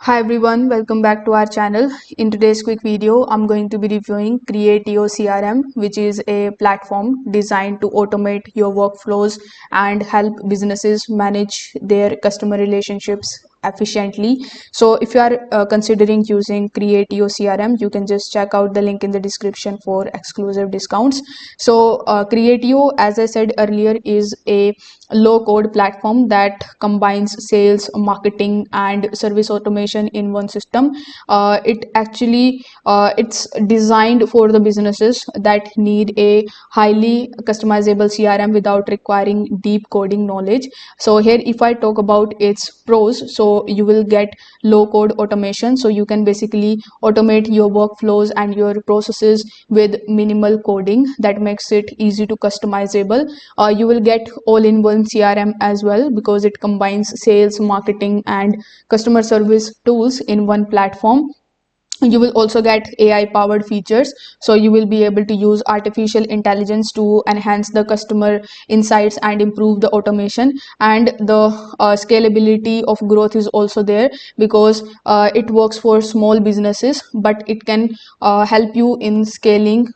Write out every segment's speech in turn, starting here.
Hi everyone, welcome back to our channel. In today's quick video, I'm going to be reviewing Creatio CRM, which is a platform designed to automate your workflows and help businesses manage their customer relationships efficiently. So if you are considering using Creatio CRM, you can just check out the link in the description for exclusive discounts. So Creatio, as I said earlier, is a low code platform that combines sales, marketing and service automation in one system. It's designed for the businesses that need a highly customizable CRM without requiring deep coding knowledge. So here, if I talk about its pros, so you will get low code automation, so you can basically automate your workflows and your processes with minimal coding. That makes it easy to customizable. You will get all-in-one CRM as well, because it combines sales, marketing and customer service tools in one platform. You will also get AI powered features, so you will be able to use artificial intelligence to enhance the customer insights and improve the automation. And the scalability of growth is also there, because it works for small businesses, but it can help you in scaling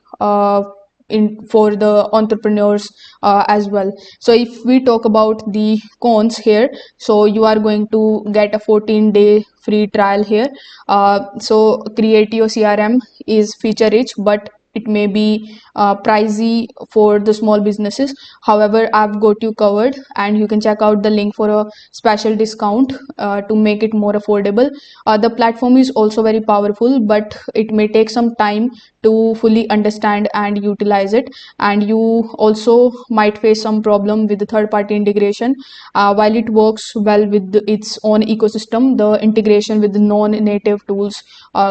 in for the entrepreneurs as well. So if we talk about the cons here, so you are going to get a 14-day free trial here. So Creatio CRM is feature rich, but it may be pricey for the small businesses. However, I've got you covered, and you can check out the link for a special discount to make it more affordable. The platform is also very powerful, but it may take some time to fully understand and utilize it. And you also might face some problem with the third-party integration. While it works well with its own ecosystem, the integration with the non-native tools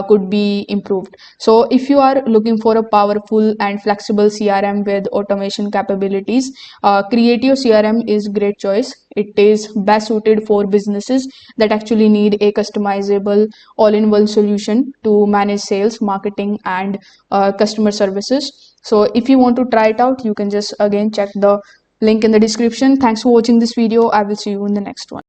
could be improved. So if you are looking for a powerful and flexible CRM with automation capabilities, Creatio CRM is great choice. It is best suited for businesses that actually need a customizable all-in-one solution to manage sales, marketing and customer services. So if you want to try it out, you can just again check the link in the description. Thanks for watching this video. I will see you in the next one.